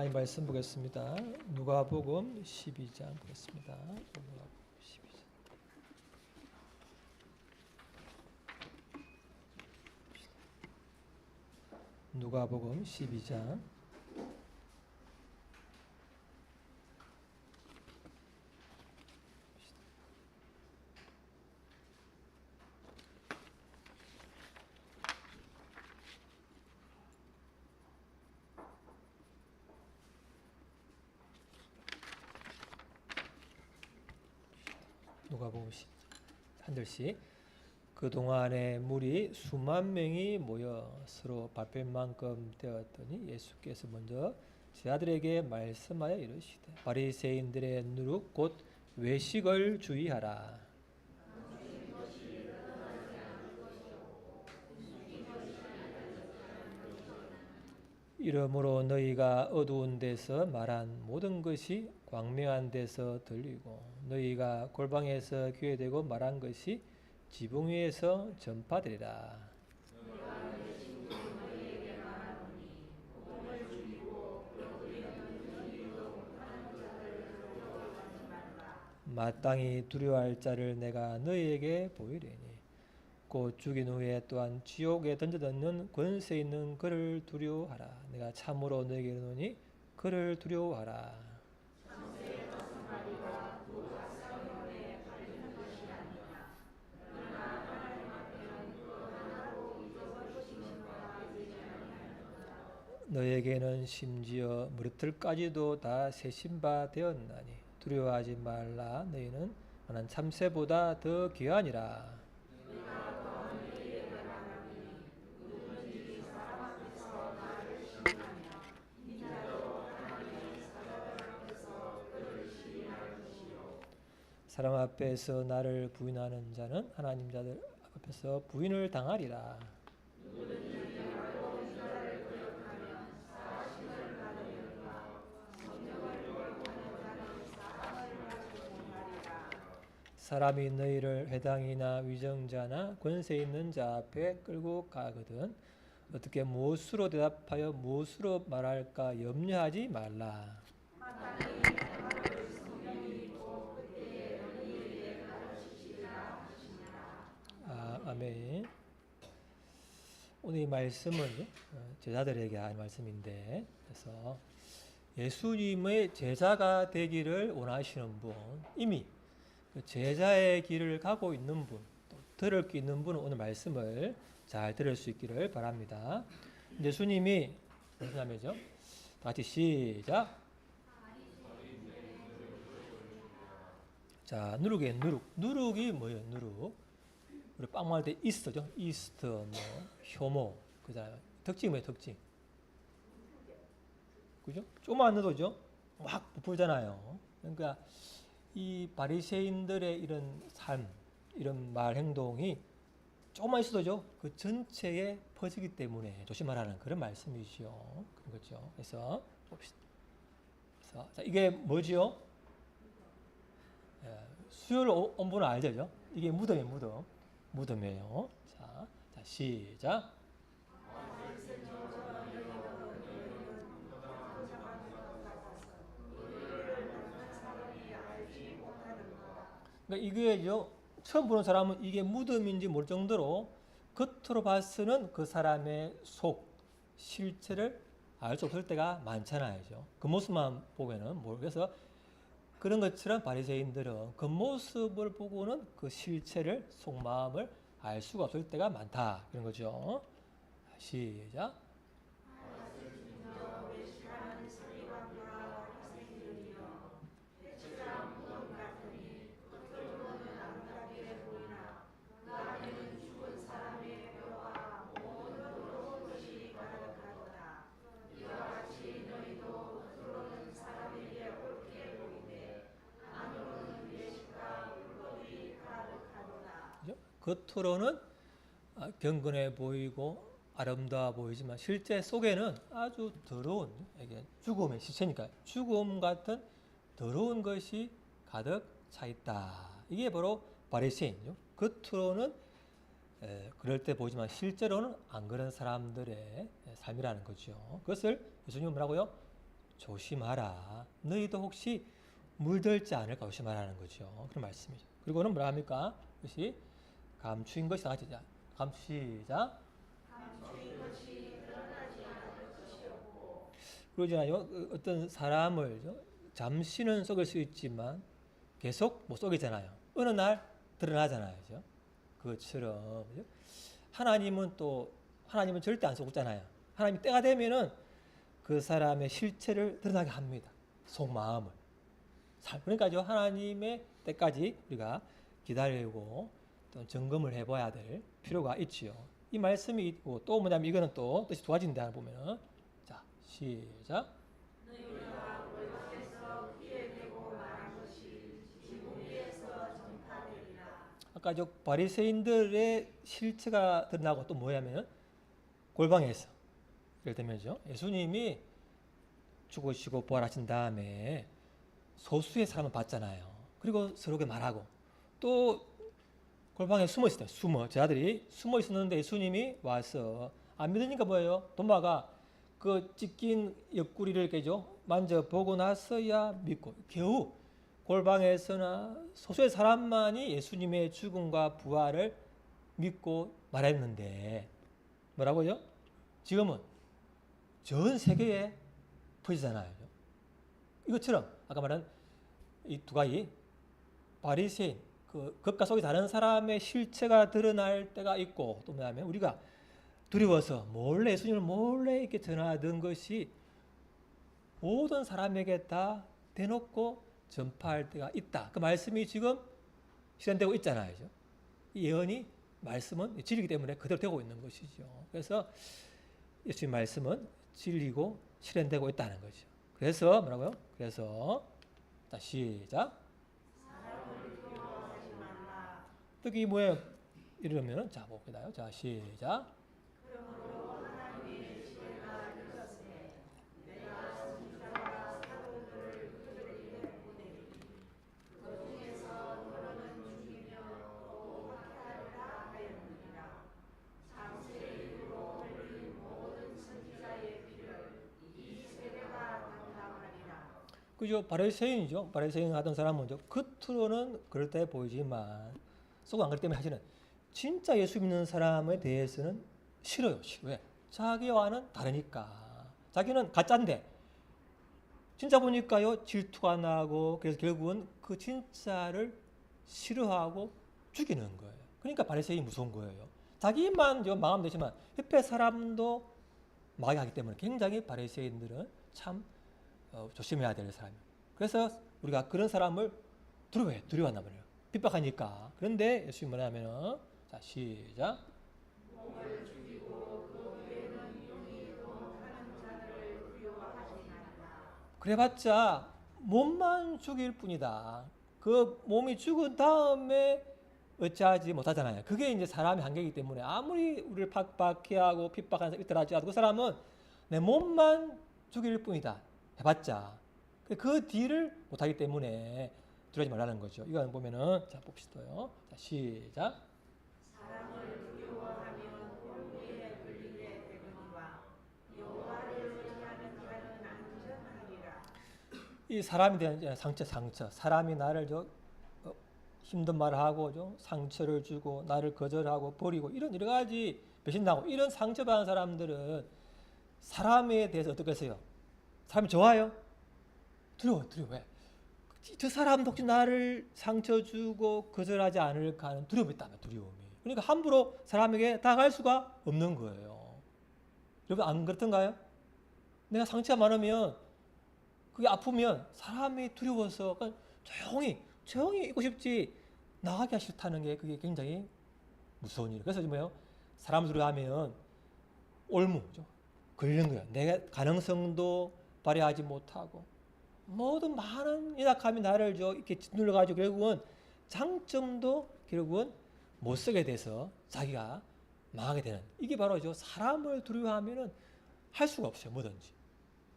하나님 말씀 보겠습니다. 누가복음 12장 보겠습니다. 누가복음 12장. 누가복음 12장. 누가복음 한 절씩. 그동안에 무리 수만 명이 모여 서로 밟힐 만큼 되었더니 예수께서 먼저 제자들에게 말씀하여 이르시되 바리새인들의 누룩 곧 외식을 주의하라. 이러므로 너희가 어두운 데서 말한 모든 것이 광명한 데서 들리고 너희가 골방에서 귀에대고 말한 것이 지붕 위에서 전파되리라. 마땅히 두려워할 자를 내가 너희에게 보이리니 곧 죽인 후에 또한 지옥에 던져넣는 권세 있는 그를 두려워하라. 내가 참으로 너희에게 이르노니 그를 두려워하라. 너에게는 심지어 무리틀까지도 다 세신 바 되었나니 두려워하지 말라. 너희는 나는 참새보다 더 귀하니라. 사람 앞에서 나를 부인하는 자는 하나님 자들 앞에서 부인을 당하리라. 사람이 너희를 회당이나 위정자나 권세 있는 자 앞에 끌고 가거든 어떻게 무엇으로 대답하여 무엇으로 말할까 염려하지 말라. 아멘. 오늘 이 말씀은 제자들에게 한 말씀인데, 그래서 예수님의 제자가 되기를 원하시는 분, 이미 제자의 길을 가고 있는 분, 또 들을 수 있는 분은 오늘 말씀을 잘 들을 수 있기를 바랍니다. 예수님이 무슨 말이죠? 같이 시작. 자, 누룩이에요. 누룩이 뭐예요? 누룩. 우리 빵 먹을 때 이스트죠. 이스트, 효모, 그다음에 특징이 뭐예요? 특징. 그죠? 조금만 넣어도죠. 막 부풀잖아요. 그러니까 이 바리새인들의 이런 삶, 이런 말 행동이 조금만 있어도죠. 그 전체에 퍼지기 때문에 조심하라는 그런 말씀이죠. 그런 거죠. 그래서 봅시다. 그래서 자, 이게 뭐지요? 수요일 온 분은 알죠? 이게 무덤이에요, 무덤. 무덤이에요. 자, 시작. 그러니까 이게요, 처음 보는 사람은 이게 무덤인지 모를 정도로 겉으로 봐서는 그 사람의 속, 실체를 알 수 없을 때가 많잖아요. 그 모습만 보면은 모르겠어. 그런 것처럼 바리새인들은 겉모습을 보고는 그 실체를, 속마음을 알 수가 없을 때가 많다. 그런 거죠. 시작. 겉으로는 경건해 보이고 아름다워 보이지만 실제 속에는 아주 더러운, 이게 죽음의 시체니까 죽음 같은 더러운 것이 가득 차 있다. 이게 바로 바리새인이죠. 겉으로는 그럴 때 보이지만 실제로는 안 그런 사람들의 삶이라는 거죠. 그것을 예수님은 뭐라고요? 조심하라. 너희도 혹시 물들지 않을까 조심하라는 거죠. 그런 말씀이죠. 그리고는 뭐라 합니까? 그것이 감추인 것이 나가지. 시작. 그러잖아요. 어떤 사람을 잠시는 속일 수 있지만 계속 못 속이잖아요. 어느 날 드러나잖아요. 그죠? 그것처럼 그죠? 하나님은 절대 안 속잖아요. 하나님 때가 되면은 그 사람의 실체를 드러나게 합니다. 속마음을. 그러니까 하나님의 때까지 우리가 기다리고 또 점검을 해봐야 될 필요가 있지요. 이 말씀이 있고 또 뭐냐면 이거는 또 뜻이 두 가지인데 보면은 자 시작. 아까 저 바리새인들의 실체가 드러나고 또 뭐냐면 골방에서 예를 들면요 예수님이 죽으시고 부활하신 다음에 소수의 사람을 봤잖아요. 그리고 서로에게 말하고 또 골방에 숨어 있었어요. 제 아들이 숨어 있었는데 예수님이 와서 안 믿으니까 뭐예요? 도마가 그 찢긴 옆구리를 깨죠. 만져보고 나서야 믿고 겨우 골방에서나 소수의 사람만이 예수님의 죽음과 부활을 믿고 말했는데 뭐라고요? 지금은 전 세계에 퍼지잖아요. 이것처럼 아까 말한 이 두 가지 바리새인 그 겉과 속이 다른 사람의 실체가 드러날 때가 있고 또 뭐냐면 우리가 두려워서 몰래 예수님을 몰래 이렇게 전하던 것이 모든 사람에게 다 대놓고 전파할 때가 있다. 그 말씀이 지금 실현되고 있잖아요. 이 예언이 말씀은 진리이기 때문에 그대로 되고 있는 것이죠. 그래서 예수님 말씀은 진리고 실현되고 있다는 거죠. 그래서 뭐라고요? 그래서 자 시작. 뜻이 뭐예요? 이러면 자 봅니다요. 자 시작. 그죠? 바리새인이죠. 바리새인 하던 사람은 겉으로는 그럴 때 보이지만 속은 안 그렇기 때문에 사실은 진짜 예수 믿는 사람에 대해서는 싫어요. 왜? 자기와는 다르니까. 자기는 가짜인데 진짜 보니까요 질투가 나고 그래서 결국은 그 진짜를 싫어하고 죽이는 거예요. 그러니까 바리새인이 무서운 거예요. 자기만 망하면 되지만 옆에 사람도 망하게 하기 때문에 굉장히 바리새인들은 참 조심해야 될 사람이에요. 그래서 우리가 그런 사람을 두려워한단 말이에요. 핍박하니까. 그런데 예수님이 뭐냐면은 자 시작. 그래봤자 몸만 죽일 뿐이다. 그 몸이 죽은 다음에 어찌하지 못하잖아요. 그게 이제 사람의 한계이기 때문에 아무리 우리를 박해하고 핍박하는 사람이 있더라 하더라도 그 사람은 내 몸만 죽일 뿐이다. 해봤자 그 뒤를 못하기 때문에 두려워하지 말라는 거죠. 이거 보면은 자 봅시다요. 자 시작. 이 사람에 대한 상처. 사람이 나를 힘든 말을 하고 상처를 주고 나를 거절하고 버리고 이런 여러 가지 배신당하고 이런 상처받은 사람들은 사람에 대해서 어떻게 했어요? 사람이 좋아요? 두려워. 왜? 저 사람도 혹시 나를 상처 주고 거절하지 않을까 하는 두려움이 있다면 두려움이. 그러니까 함부로 사람에게 다가갈 수가 없는 거예요. 여러분 안 그렇던가요? 내가 상처가 많으면 그게 아프면 사람이 두려워서 조용히 있고 싶지 나가기가 싫다는 게 그게 굉장히 무서운 일이에요. 그래서 뭐예요? 사람 두려워하면 올무죠. 걸리는 거예요. 내가 가능성도 발휘하지 못하고 모든 많은 연약함이 나를 이렇게 짓눌러 가지고 결국은 장점도 결국은 못 쓰게 돼서 자기가 망하게 되는 이게 바로 사람을 두려워하면은 할 수가 없어요. 뭐든지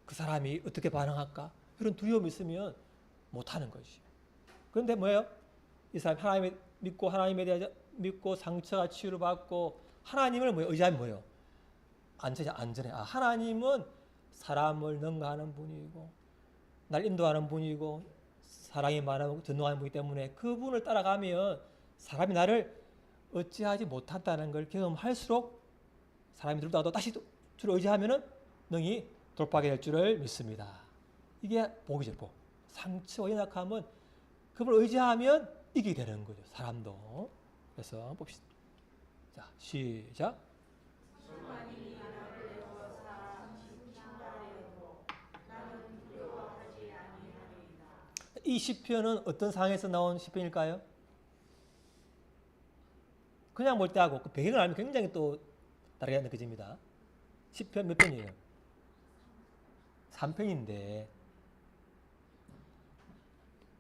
그 사람이 어떻게 반응할까 이런 두려움이 있으면 못 하는 것이죠. 그런데 뭐예요? 이 사람이 하나님을 믿고 하나님에 대해 믿고 상처가 치유를 받고 하나님을 의지하면 뭐예요? 안전해. 하나님은 사람을 능가하는 분이고 날 인도하는 분이고 사랑이 많고 전능하는 분이기 때문에 그분을 따라가면 사람이 나를 어찌하지 못한다는 걸 경험할수록 사람이 들다가도 다시 주를 의지하면은 능히 돌파하게 될 줄을 믿습니다. 이게 복이죠, 복. 상처와 연약함은 그분을 의지하면 이기게 되는 거죠, 사람도. 그래서 봅시다. 자, 시작. 이 시편은 어떤 상황에서 나온 시편일까요? 그냥 볼 때하고 그 배경을 알면 굉장히 또 다르게 느껴집니다. 시편 몇 편이에요? 3편인데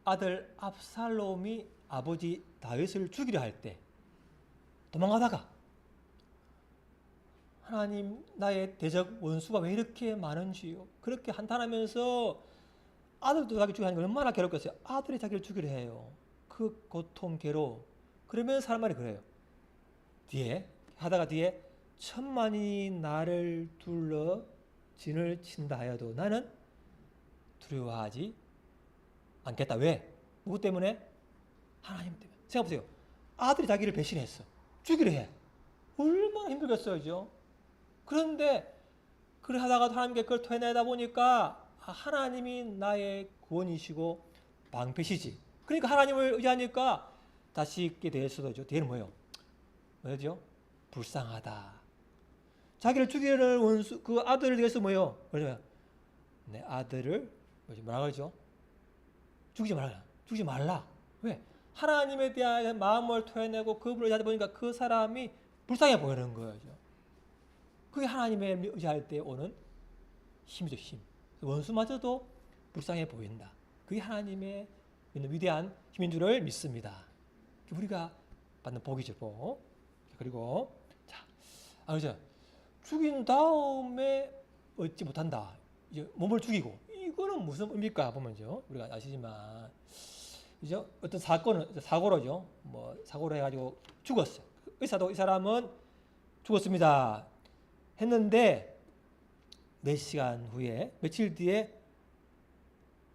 아들 압살롬이 아버지 다윗을 죽이려 할 때 도망가다가 하나님 나의 대적 원수가 왜 이렇게 많은지요? 그렇게 한탄하면서 아들도 자기 죽이는 걸 얼마나 괴롭겠어요. 아들이 자기를 죽이려 해요. 그 고통 괴로움. 그러면 사람들이 그래요. 뒤에 천만이 나를 둘러 진을 친다 하여도 나는 두려워하지 않겠다. 왜? 누구 때문에? 하나님 때문에. 생각해보세요. 아들이 자기를 배신했어. 죽이려 해. 얼마나 힘들겠어요. 그런데 그래 하다가도 하나님께 그걸 토해내다 보니까 하나님이 나의 구원이시고 방패시지. 그러니까 하나님을 의지하니까 다시 있게 되었어도 뒤에는 뭐예요? 뭐죠? 불쌍하다. 자기를 죽이려는 원수 그 아들을 위해서 뭐예요? 그러죠? 내 아들을 뭐라 그러죠? 죽이지 말라. 왜? 하나님에 대한 마음을 토해내고 그분을 의지하다 보니까 그 사람이 불쌍해 보이는 거죠. 그게 하나님의 의지할 때 오는 힘이죠, 힘. 원수마저도 불쌍해 보인다. 그게 하나님의 위대한 힘인 줄을 믿습니다. 우리가 받는 복이죠, 복. 그리고 자, 그렇죠. 죽인 다음에 얻지 못한다. 이제 몸을 죽이고 이거는 무슨 의미일까 보면요. 우리가 아시지만 이제 어떤 사고로죠. 뭐 사고로 해가지고 죽었어요. 의사도 이 사람은 죽었습니다. 했는데 몇 시간 후에 며칠 뒤에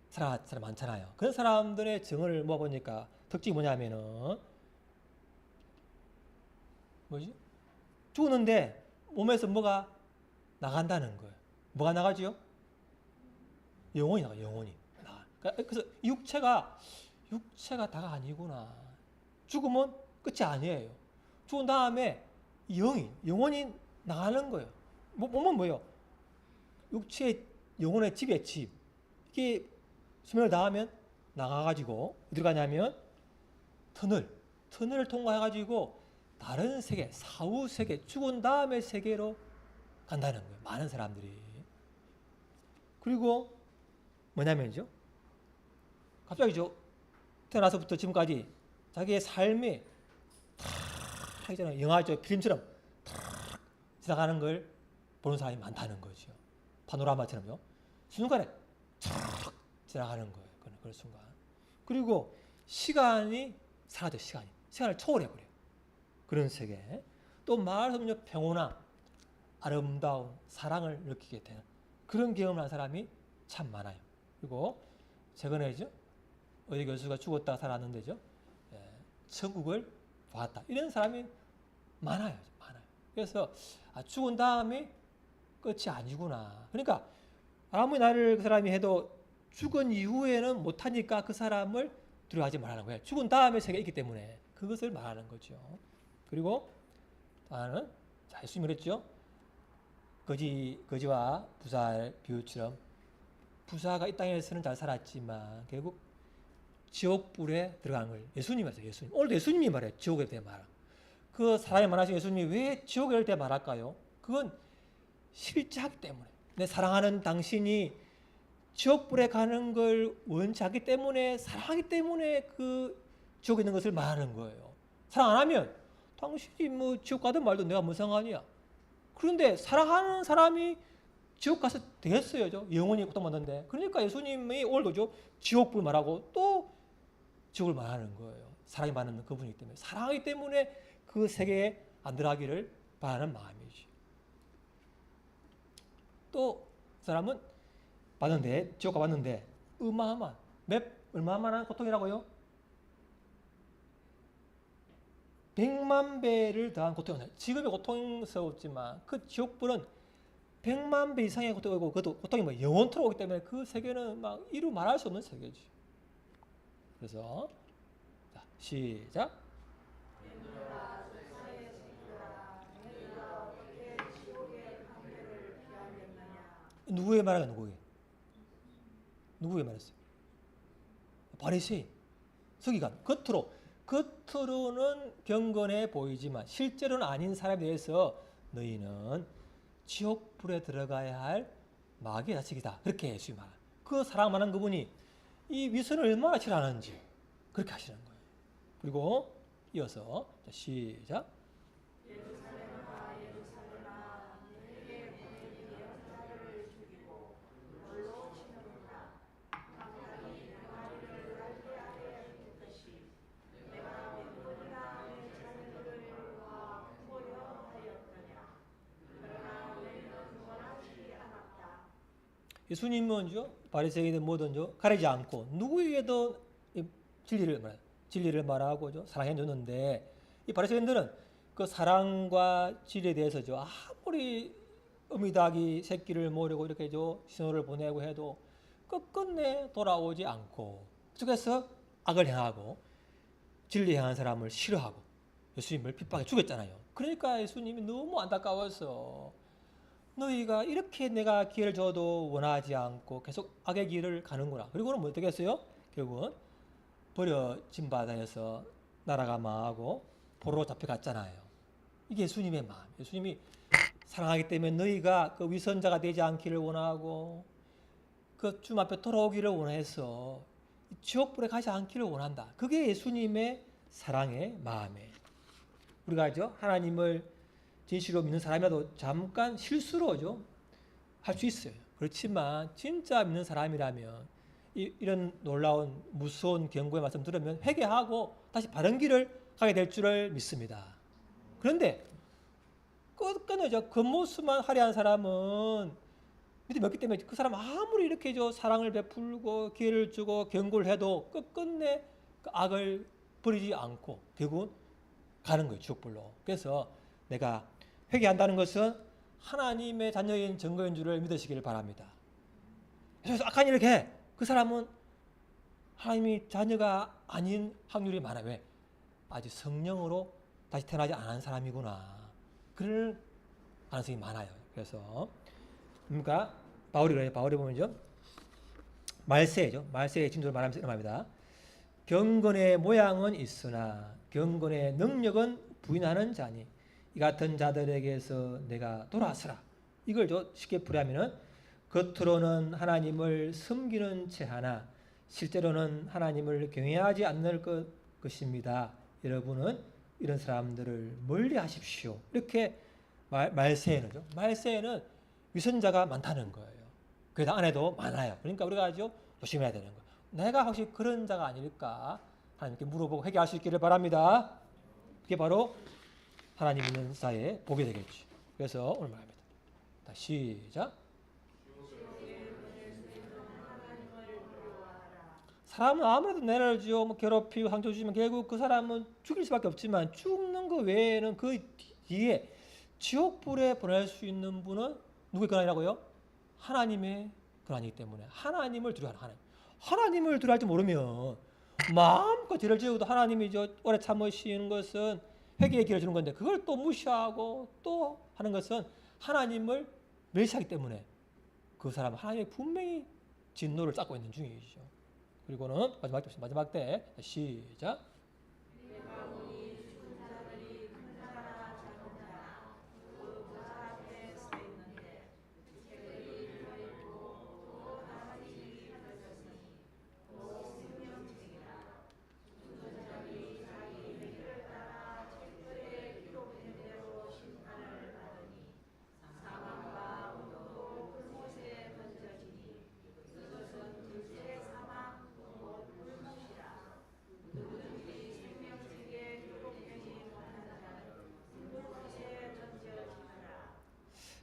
살아난 사람 많잖아요. 그런 사람들의 증언을 모아보니까 특징이 뭐냐면은 뭐지? 죽었는데 몸에서 뭐가 나간다는 거예요. 뭐가 나가지요? 영혼이 나가. 영혼이. 그래서 육체가 다가 아니구나. 죽으면 끝이 아니에요. 죽은 다음에 영혼이 나가는 거예요. 몸은 뭐예요? 육체의 영혼의 집이에요, 집. 이게 수명을 다하면 나가가지고 어디로 가냐면 터널을 통과해가지고 다른 세계, 사후 세계, 죽은 다음의 세계로 간다는 거예요. 많은 사람들이. 그리고 뭐냐면요. 갑자기 태어나서부터 지금까지 자기의 삶이 탁 있잖아요. 영화죠. 필름처럼 탁 지나가는 걸 보는 사람이 많다는 거죠. 파노라마처럼요. 순간에 탁 지나가는 거예요. 그런 순간. 그리고 시간이 사라져. 시간을 초월해버려요. 그런 세계. 또 말하자면 평온함, 아름다운 사랑을 느끼게 되는 그런 경험을 한 사람이 참 많아요. 그리고 최근에죠. 어디 교수가 죽었다가 살았는데죠. 천국을 봤다. 이런 사람이 많아요. 그래서 죽은 다음에 끝이 아니구나. 그러니까 아무리 나를 그 사람이 해도 죽은 이후에는 못하니까 그 사람을 두려워하지 말라는 거예요. 죽은 다음에 세계가 있기 때문에 그것을 말하는 거죠. 그리고 하나는 예수님이 그랬죠. 거지와 부사의 비유처럼 부사가 이 땅에서는 잘 살았지만 결국 지옥불에 들어가는 걸 예수님이 말했어요. 예수님. 오늘도 예수님이 말해요. 지옥에 대해 말하. 그 사람이 많으신 예수님이 왜 지옥에 대해 말할까요? 그건 실제하기 때문에. 내 사랑하는 당신이 지옥불에 가는 걸 원치 않기 때문에 사랑하기 때문에 그 지옥에 있는 것을 말하는 거예요. 사랑 안 하면 당신이 뭐 지옥 가든 말든 내가 무슨 상관이야. 그런데 사랑하는 사람이 지옥 가서 되겠어요. 영원히 고통받는데. 그러니까 예수님이 오늘도죠. 지옥불 말하고 또 지옥을 말하는 거예요. 사랑이 많은 그분이기 때문에. 사랑하기 때문에 그 세계에 안 들어가기를 바라는 마음이지. 또 사람은 봤는데 지옥 가봤는데 어마어마한 얼마만한 고통이라고요? 100만 배를 더한 고통이에요. 지금의 고통스럽지만 그 지옥불은 100만 배 이상의 고통이고, 그것도 고통이 뭐 영원토록 오기 때문에 그 세계는 막 이루 말할 수 없는 세계지. 그래서 자, 시작. 누구의 말이야, 누구의 말했어요? 바리새인, 서기관. 겉으로는 경건해 보이지만 실제로는 아닌 사람에 대해서 너희는 지옥불에 들어가야 할 마귀의 자식이다. 그렇게 예수님 말. 그 사랑만한 그분이 이 위선을 얼마나 싫어하는지 그렇게 하시는 거예요. 그리고 이어서 시작. 예수님은요, 바리새인들 뭐든죠 가리지 않고 누구에게도 진리를 말하고 사랑해 줬는데, 이 바리새인들은 그 사랑과 진리에 대해서죠 아무리 어미닭이 새끼를 모으려고 이렇게 신호를 보내고 해도 끝끝내 돌아오지 않고 계속해서 악을 행하고 진리 행한 사람을 싫어하고 예수님을 핍박해 죽였잖아요. 그러니까 예수님이 너무 안타까워서 너희가 이렇게 내가 기회를 줘도 원하지 않고 계속 악의 길을 가는구나. 그리고는 뭐 어떻게 했어요? 결국은 버려진 바다에서 나라가 망하고 포로로 잡혀갔잖아요. 이게 예수님의 마음. 예수님이 사랑하기 때문에 너희가 그 위선자가 되지 않기를 원하고 그 주님 앞에 돌아오기를 원해서 지옥불에 가지 않기를 원한다. 그게 예수님의 사랑의 마음이에요. 우리가 하나님을 진실로 믿는 사람이라도 잠깐 실수로죠 할 수 있어요. 그렇지만 진짜 믿는 사람이라면 이런 놀라운 무서운 경고의 말씀 들으면 회개하고 다시 바른 길을 가게 될 줄을 믿습니다. 그런데 끝까지 겉모습만 화려한 사람은 믿음이 없기 때문에 그 사람 아무리 이렇게 사랑을 베풀고 기회를 주고 경고를 해도 끝끝내 그 악을 버리지 않고 결국은 가는 거예요, 지옥불로. 그래서 내가 회개한다는 것은 하나님의 자녀인 증거인 줄을 믿으시기를 바랍니다. 그래서 악한 일을 해. 그 사람은 하나님이 자녀가 아닌 확률이 많아요. 왜? 아직 성령으로 다시 태어나지 않은 사람이구나. 그럴 가능성이 많아요. 그래서 그러니까 바울이 보면요, 말세죠. 말세의 징조를 말하면서 이런 말입니다. 경건의 모양은 있으나 경건의 능력은 부인하는 자니 이 같은 자들에게서 내가 돌아서라. 이걸 쉽게 풀이하면은 겉으로는 하나님을 섬기는 채 하나 실제로는 하나님을 경외하지 않는 것입니다. 여러분은 이런 사람들을 멀리 하십시오. 이렇게 말세에는 위선자가 많다는 거예요. 그래서 안에도 많아요. 그러니까 우리가 조심해야 되는 거예요. 내가 혹시 그런 자가 아닐까 하나님께 물어보고 회개할 수 있기를 바랍니다. 그게 바로 하나님 있는 사이에 복이 되겠죠. 그래서 오늘 말합니다. 다시 시작. 사람은 아무래도 내를 괴롭히고 상처 주시면 결국 그 사람은 죽일 수밖에 없지만 죽는 거 외에는 그 뒤에 지옥불에 보낼 수 있는 분은 누구의 권한이라고요? 하나님의 권한이기 때문에 하나님을 두려워하는 하나님을 두려워할 줄 모르면 마음껏 죄를 지어도 하나님이 오래 참으시는 것은 회개의 기회를 주는 건데 그걸 또 무시하고 또 하는 것은 하나님을 멸시하기 때문에 그 사람은 하나님의 분명히 진노를 쌓고 있는 중이죠. 그리고는 마지막 때 시작.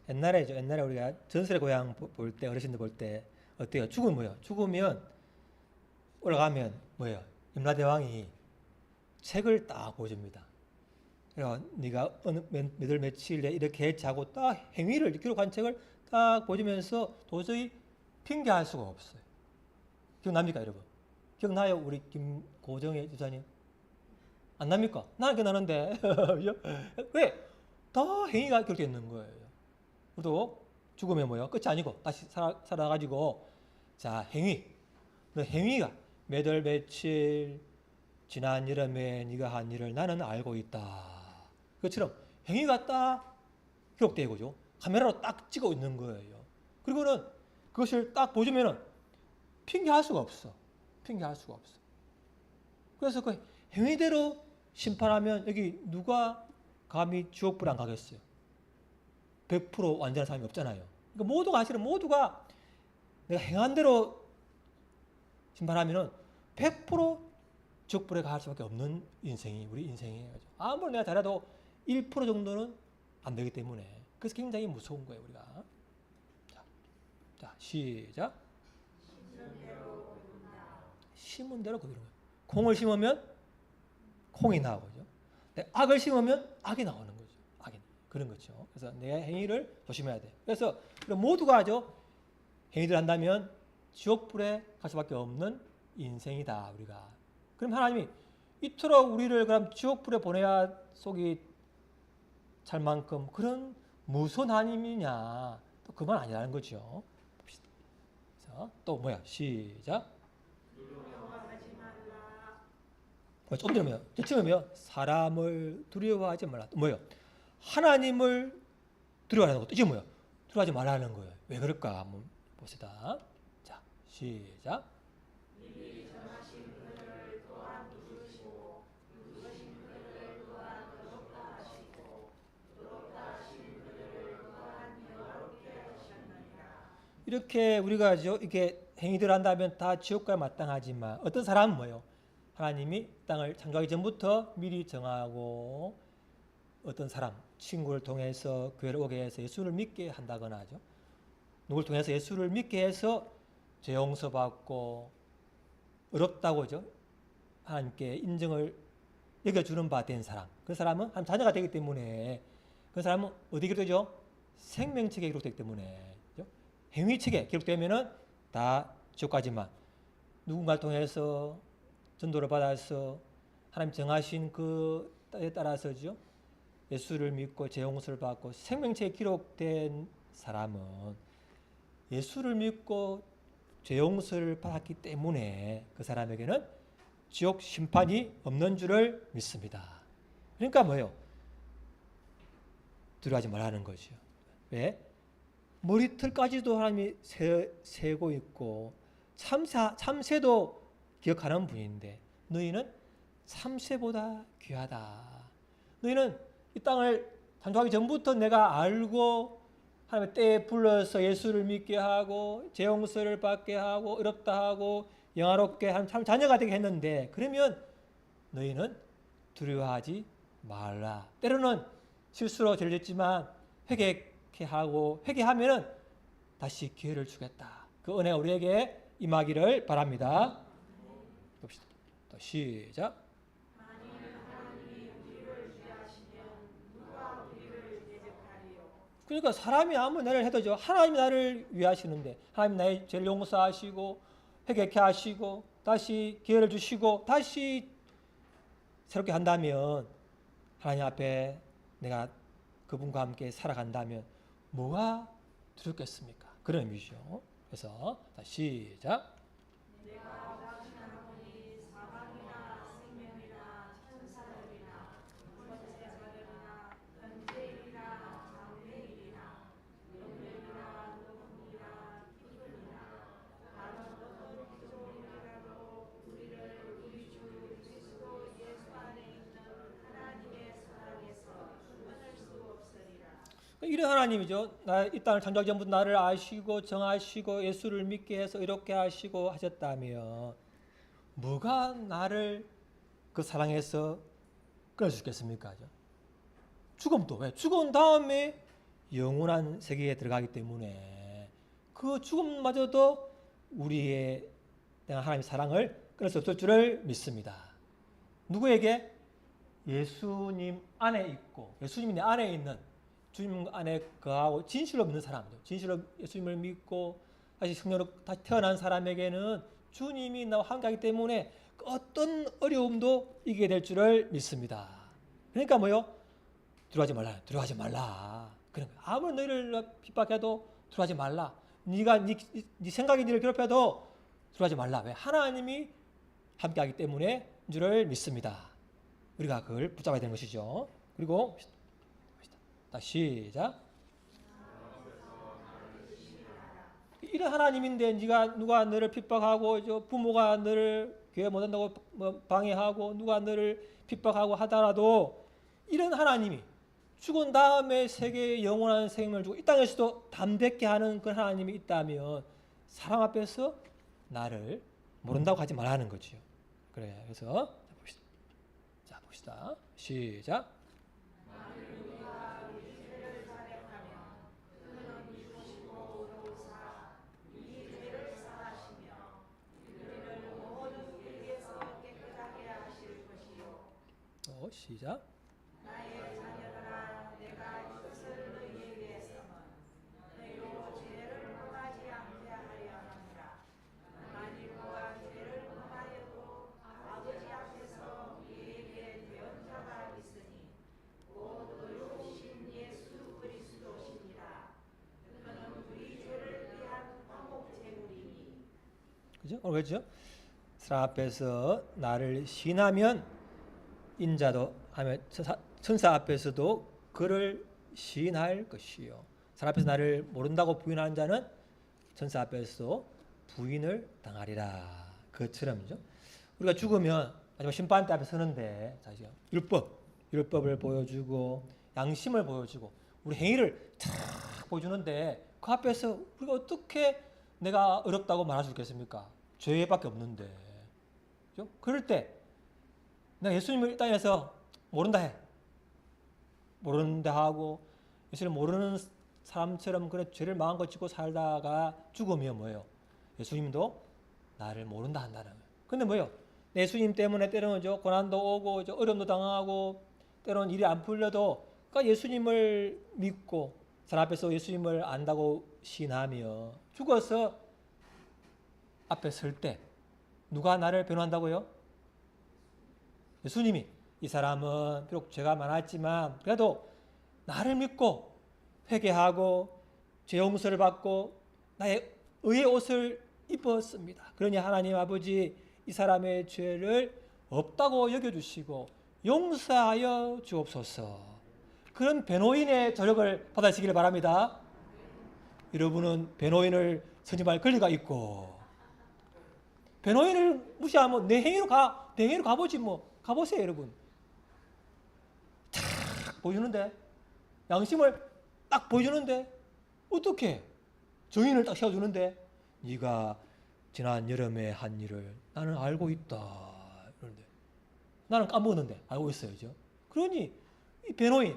옛날에 우리가 전설의 고향 볼 때 어르신들 볼 때 어때요? 죽으면 뭐예요? 죽으면 올라가면 뭐예요? 염라대왕이 책을 딱 보여줍니다. 그래서 네가 어느 몇월 며칠에 이렇게 했자고 딱 행위를 기록한 책을 딱 보여주면서 도저히 핑계할 수가 없어요. 기억납니까, 여러분? 기억나요, 우리 김고정의 주사님? 안 납니까? 나는 기억나는데. 왜? 다 행위가 그렇게 있는 거예요. 우리도 죽으면 뭐요? 끝이 아니고 다시 살아가지고 자, 행위. 너 행위가 몇 월 며칠 지난 여름에 네가 한 일을 나는 알고 있다. 그것처럼 행위가 딱 기록되고 그죠? 카메라로 딱 찍어 있는 거예요. 그리고는 그것을 딱 보여주면은 핑계할 수가 없어. 핑계할 수가 없어. 그래서 그 행위대로 심판하면 여기 누가 감히 지옥불 안 가겠어요? 100% 완전한 사람이 없잖아요. 그러니까 모두가 사실은 모두가 내가 행한 대로 심판하면은 100% 지옥불에 갈 수밖에 없는 인생이 우리 인생이에요. 아무리 내가 잘해도 1% 정도는 안 되기 때문에 그래서 굉장히 무서운 거예요, 우리가. 자, 시작. 심은 대로 거두는 거예요. 콩을 심으면 콩이 나오죠. 악을 심으면 악이 나오는 거죠. 악이 그런 거죠. 그래서 내 행위를 조심해야 돼. 그래서 모두가 행위를 한다면 지옥불에 갈 수밖에 없는 인생이다, 우리가. 그럼 하나님이 이토록 우리를 그럼 지옥불에 보내야 속이 찰 만큼 그런 무서운 하나님이냐? 또 그만 아니라는 거죠. 봅시다. 그래서 또 뭐야? 시작. 좀 들으면 처음에요. 사람을 두려워하지 말라. 또 뭐요? 하나님을 두려워하는 것도 이게 뭐요? 두려워하지 말라는 거예요. 왜 그럴까? 한번 봅시다. 자, 시작. 이렇게 우리가 이렇게 행위들 한다면 다 지옥과에 마땅하지만 어떤 사람은 뭐예요? 하나님이 땅을 창조하기 전부터 미리 정하고 어떤 사람, 친구를 통해서 교회를 오게 해서 예수를 믿게 한다거나 하죠. 누구를 통해서 예수를 믿게 해서 죄 용서받고 어렵다고 하죠. 하나님께 인정을 여겨주는 바 된 사람. 그 사람은 한 자녀가 되기 때문에 그 사람은 어디 기록되죠? 생명책에 기록되기 때문에 행위책에 기록되면은 다 지옥까지만 누군가를 통해서 전도를 받아서 하나님 정하신 그 때에 따라서죠. 예수를 믿고 죄 용서를 받고 생명책에 기록된 사람은 예수를 믿고 죄 용서를 받았기 때문에 그 사람에게는 지옥 심판이 없는 줄을 믿습니다. 그러니까 뭐예요? 두려워하지 말라는 거죠. 왜? 머리털까지도 하나님이 세고 있고 참새도 기억하는 분인데 너희는 참새보다 귀하다. 너희는 이 땅을 창조하기 전부터 내가 알고 하나님의 때에 불러서 예수를 믿게 하고 죄 용서를 받게 하고 어렵다 하고 영화롭게 하는 참 자녀가 되게 했는데 그러면 너희는 두려워하지 말라. 때로는 실수로 죄를 짓지만 회개하고 회개하면은 다시 기회를 주겠다. 그 은혜가 우리에게 임하기를 바랍니다. 봅시다. 또 시작. 그러니까 사람이 아무리 나를 해도죠. 하나님이 나를 위하시는데 하나님 나의 죄를 용서하시고 회개케 하시고 다시 기회를 주시고 다시 새롭게 한다면 하나님 앞에 내가 그분과 함께 살아간다면 뭐가 두렵겠습니까? 그런 의미죠. 그래서 시작. 이런 하나님이죠. 이 땅을 창조하기 전부터 나를 아시고 정하시고 예수를 믿게 해서 이렇게 하시고 하셨다면 뭐가 나를 그 사랑에서 끊을 수 있겠습니까? 죽음도 왜? 죽은 다음에 영원한 세계에 들어가기 때문에 그 죽음마저도 우리의 하나님의 사랑을 끊을 수 없을 줄을 믿습니다. 누구에게? 예수님 안에 있고 예수님이 내 안에 있는 주님 안에 거하고 진실로 믿는 사람들, 진실로 예수님을 믿고 다시 성령으로 다시 태어난 사람에게는 주님이 나와 함께하기 때문에 어떤 어려움도 이기게 될 줄을 믿습니다. 그러니까 뭐요? 두려워하지 말라. 두려워하지 말라. 그런 거예요. 아무리 너희를 핍박해도 두려워하지 말라. 네가 네 생각이 너를 괴롭혀도 두려워하지 말라. 왜? 하나님이 함께하기 때문에 줄을 믿습니다. 우리가 그걸 붙잡아야 되는 것이죠. 그리고 다시 시작. 이런 하나님인데 누가 너를 핍박하고 부모가 너를 교회 못 한다고 방해하고 누가 너를 핍박하고 하더라도 이런 하나님이 죽은 다음에 세계에 영원한 생명을 주고 이 땅에서도 담대케 하는 그런 하나님이 있다면 사람 앞에서 나를 모른다고 하지 말라는 거죠. 그래. 그래서 봅시다. 시작. 시작. 그죠? 오늘 그렇죠? 사람 앞에서 나를 시인하면 인자도 하면 천사 앞에서도 그를 시인할 것이요. 사람 앞에서 나를 모른다고 부인하는 자는 천사 앞에서 부인을 당하리라. 그처럼요. 우리가 죽으면 마지막 심판대 앞에 서는데 사실 율법을 보여주고 양심을 보여주고 우리 행위를 탁 보여주는데 그 앞에서 우리가 어떻게 내가 어렵다고 말할 수 있겠습니까? 죄밖에 없는데. 그죠? 그럴 때 내가 예수님을 이 땅에서 모른다 해. 모른다 하고 예수를 모르는 사람처럼 그런 죄를 마음껏 짓고 살다가 죽으면 뭐예요? 예수님도 나를 모른다 한다는 거예요. 근데 뭐예요? 예수님 때문에 때로는 고난도 오고 어려움도 당하고 때로는 일이 안 풀려도 그러니까 예수님을 믿고 사람 앞에서 예수님을 안다고 시인하며 죽어서 앞에 설 때 누가 나를 변호한다고요? 예수님이. 이 사람은 비록 죄가 많았지만 그래도 나를 믿고 회개하고 죄 용서를 받고 나의 의의 옷을 입었습니다. 그러니 하나님 아버지 이 사람의 죄를 없다고 여겨주시고 용서하여 주옵소서. 그런 변호인의 조력을 받으시기를 바랍니다. 여러분은 변호인을 선임할 권리가 있고 변호인을 무시하면 내 행위로 가보지 뭐. 가보세요 여러분. 탁 보여주는데 양심을 딱 보여주는데 어떻게 정인을 딱 세워주는데 네가 지난 여름에 한 일을 나는 알고 있다. 그런데 나는 까먹었는데 알고 있어요. 그죠? 그러니 이 변호인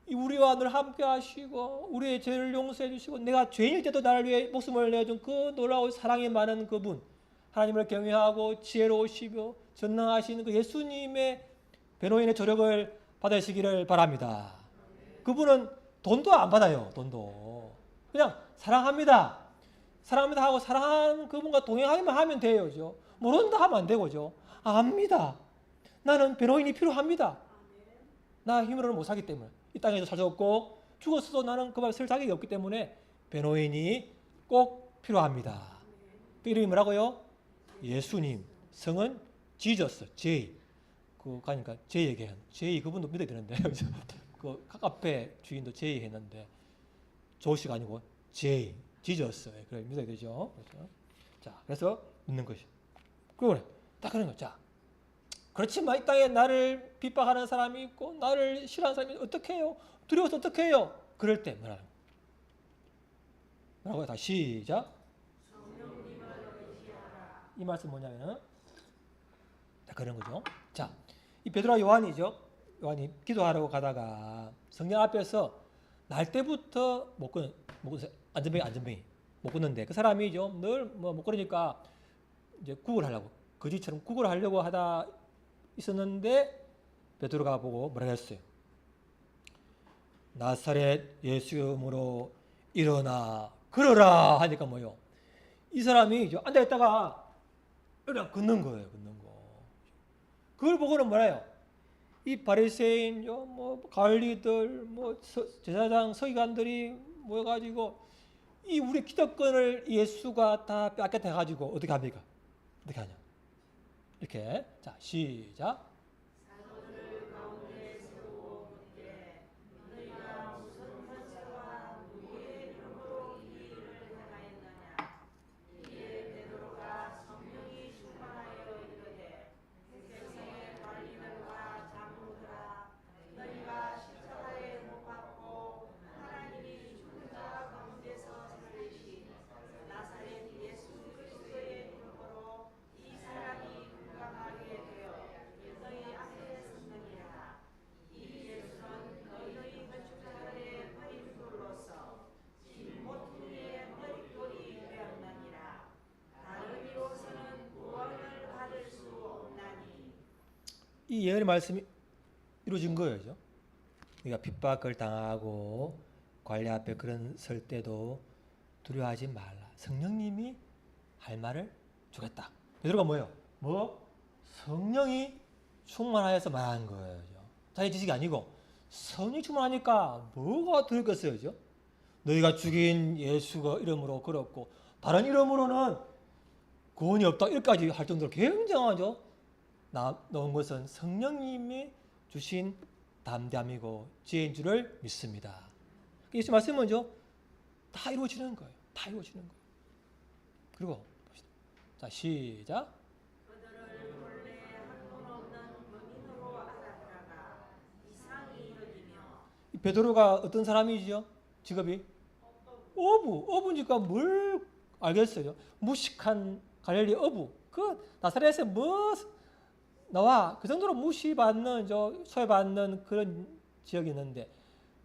우리와 늘 함께 하시고 우리의 죄를 용서해 주시고 내가 죄인일 때도 나를 위해 목숨을 내준 그 놀라운 사랑이 많은 그분 하나님을 경외하고 지혜로우시며 전능하신 그 예수님의 변호인의 조력을 받으시기를 바랍니다. 그분은 돈도 안 받아요. 돈도. 그냥 사랑합니다. 사랑합니다 하고 사랑하는 그분과 동행하기만 하면 돼요. 그죠? 모른다 하면 안 되고죠. 압니다. 나는 변호인이 필요합니다. 나 힘으로는 못 살기 때문에. 이 땅에서 살 수 없고 죽었어도 나는 그 말 쓸 자격이 없기 때문에 변호인이 꼭 필요합니다. 그 이름이 뭐라고요? 예수님. 성은 지저스, 제이. 그러니까 제이에게 제이 그분도 믿어야 되는데 그 카페 주인도 제이 했는데 조씨가 아니고 제이, 지저스. 그래 믿어야 되죠. 그렇죠? 자, 그래서 믿는 것이. 그래, 딱 그런 거. 자, 그렇지만 이 땅에 나를 핍박하는 사람이 있고 나를 싫어하는 사람이 어떻게 해요? 두려워서 어떻게 해요? 그럴 때 뭐라고요? 다 시작. 이 말씀 뭐냐면은 그런 거죠. 자, 이 베드로와 요한이죠. 요한이 기도하러 가다가 성령 앞에서 날 때부터 못 끊는 안전뱅이 못 끊는데 그 사람이죠. 늘 뭐 못 끊으니까 이제 구걸하려고 거지처럼 구걸하려고 하다 있었는데 베드로가 보고 뭐라 했어요? 나사렛 예수 이름으로 일어나 걸어라 하니까 뭐요? 이 사람이 앉아 있다가 일어나 걷는 거예요. 걷는 거. 그걸 보고는 뭐래요? 이 바리새인, 뭐 관리들, 뭐 제사장, 서기관들이 모여가지고 이 우리 기득권을 예수가 다 뺏겠다 해가지고 어떻게 합니까? 어떻게 하냐? 이렇게 자 시작. 이 예언의 말씀이 이루어진 거예요. 우리가 핍박을 당하고 관리 앞에 그런 설 때도 두려워하지 말라. 성령님이 할 말을 주겠다. 베드로가 뭐예요? 성령이 충만하여서 말하는 거예요. 자기 지식이 아니고 성령이 충만하니까 뭐가 들겠어요? 너희가 죽인 예수가 이름으로 걸었고 다른 이름으로는 구원이 없다. 이렇게까지 할 정도로 굉장하죠. 나온 것은 성령님이 주신 담대함이고 지혜인 줄을 믿습니다. 예수 말씀은 다 이루어지는 거예요. 다 이루어지는 거예요. 그리고 봅시다. 자 시작. 그들을 본래 학문 없는 범인으로 알아들어가 이상이 일어지며. 베드로가 어떤 사람이죠? 직업이 어부니까 뭘 알겠어요? 무식한 갈릴리 어부. 그 나사렛에 뭐 나와 그 정도로 무시받는 소외받는 그런 지역이 있는데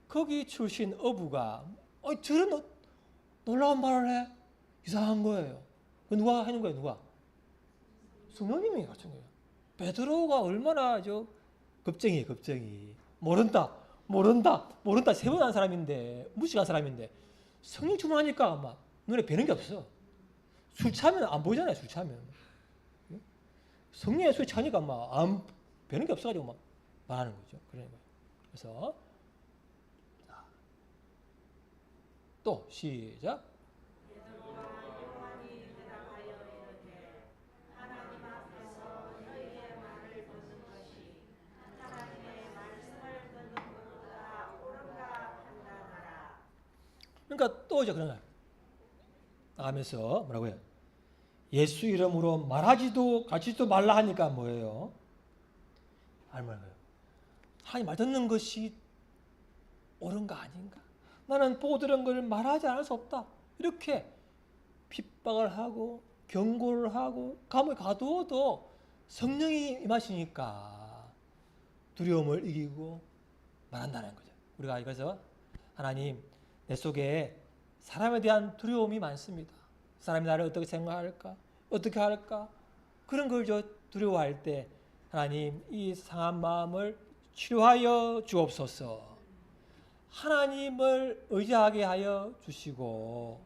거기 출신 어부가 저런 놀라운 말을 해. 이상한 거예요. 누가 하는 거예요? 누가? 성령님이 하신 거예요. 베드로가 얼마나 겁쟁이에요. 겁쟁이. 모른다 세 번 한 사람인데 무식한 사람인데 성령 충만하니까 아마 눈에 뵈는 게 없어. 술 차면 안 보이잖아요. 술 차면. 성령의 술이 차니까 막 안 뵈는 게 없어가지고 막 말하는 거죠. 그래서 또 시작. 베드로와 요한이 대답하여 이르되 하나님 앞에서 너희의 말을 듣는 것이 하나님의 말씀을 듣는 것보다 옳은가 판단하라. 그러니까 또 그러나 나가면서 뭐라고 해요? 예수 이름으로 말하지도 가르치지도 말라 하니까 뭐예요? 알말까요? 하나님 말 듣는 것이 옳은가 아닌가? 나는 보고 들은 걸 말하지 않을 수 없다. 이렇게 핍박을 하고 경고를 하고 감옥에 가두어도 성령이 임하시니까 두려움을 이기고 말한다는 거죠. 우리가 그래서 하나님 내 속에 사람에 대한 두려움이 많습니다. 사람이 나를 어떻게 생각할까? 어떻게 할까? 그런 걸 두려워할 때 하나님 이 상한 마음을 치료하여 주옵소서. 하나님을 의지하게 하여 주시고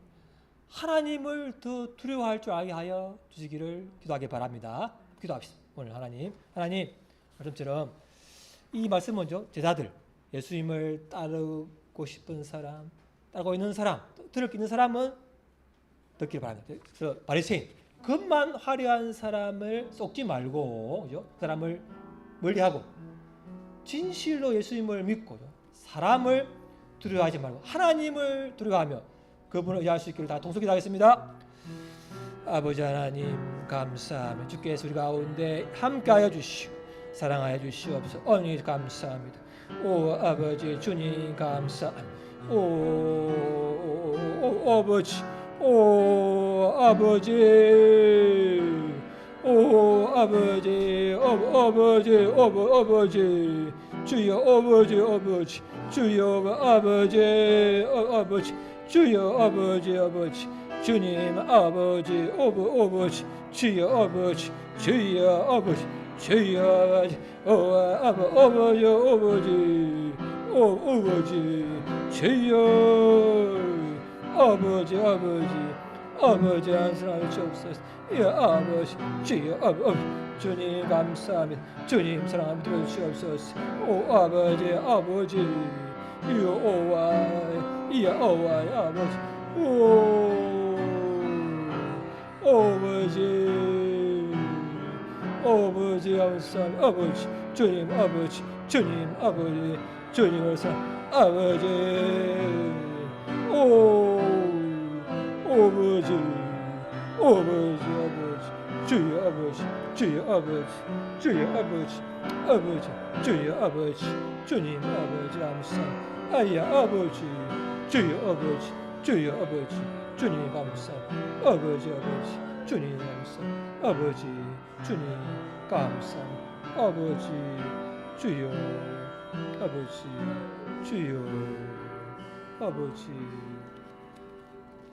하나님을 더 두려워할 줄 알게 하여 주시기를 기도하기 바랍니다. 기도합시다. 오늘 하나님 말씀처럼 이 말씀은 제자들 예수님을 따르고 싶은 사람, 따르고 있는 사람, 들을 있는 사람은 듣기를 바랍니다. 그래서 바리새인 겉만 화려한 사람을 속지 말고 그 사람을 멀리하고 진실로 예수님을 믿고 사람을 두려워하지 말고 하나님을 두려워하며 그분을 의지할 수 있기를 다 동속히 하겠습니다. 아버지 하나님 감사하며 주께서 우리 가운데 함께하여 주시고 사랑하여 주시옵소서. 언니 감사합니다. 오 아버지 주님 감사합니다. 오 아버지 오 아버지 오 아버지 아버지 주여 아버지 주여 아버지 주여 아버지 주님 아버지 아버지 주여 아버지 주여 아버지 주여 아버지 아버지 아버지 주여 아버지 아버지 안수하여 주옵소서. 예 아버지 주여 아버지 주님 감사합니다. 주님 사랑합니다. 주옵소서. 오 아버지 아버지 여호와 아버지 오 아버지 감사합니다. 아버지 주님 아버지 주님 아버지 주님을 사랑 아버지 오 아버지 주여 아버지 주여 아버지 주여 아버지 주여 아버지 주님 아버지 감사합니다. 아야 아버지 주여 아버지 주여 아버지 주님 감사합니다. 아버지 주님 감사합니다. 아버지 주님 감사합니다. 아버지 주여 아버지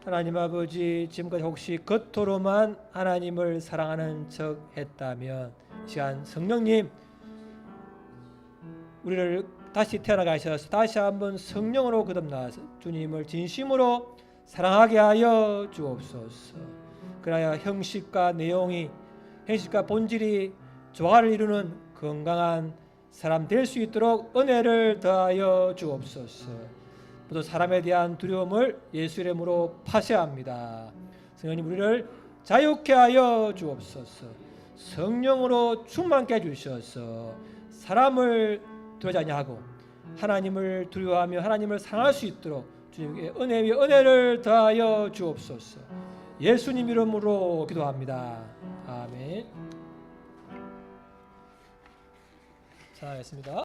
하나님 아버지 지금까지 혹시 겉으로만 하나님을 사랑하는 척 했다면 이 시간 성령님 우리를 다시 태어나게 하셔서 다시 한번 성령으로 거듭나서 주님을 진심으로 사랑하게 하여 주옵소서. 그래야 형식과 내용이 형식과 본질이 조화를 이루는 건강한 사람 될 수 있도록 은혜를 더하여 주옵소서. 모두 사람에 대한 두려움을 예수 이름으로 파쇄합니다. 성령님 우리를 자유케 하여 주옵소서. 성령으로 충만케 해주셔서 사람을 두려워하지 아니하고 하나님을 두려워하며 하나님을 사랑할 수 있도록 주님께 은혜 위에 은혜를 더하여 주옵소서. 예수님 이름으로 기도합니다. 아멘. 자, 했습니다.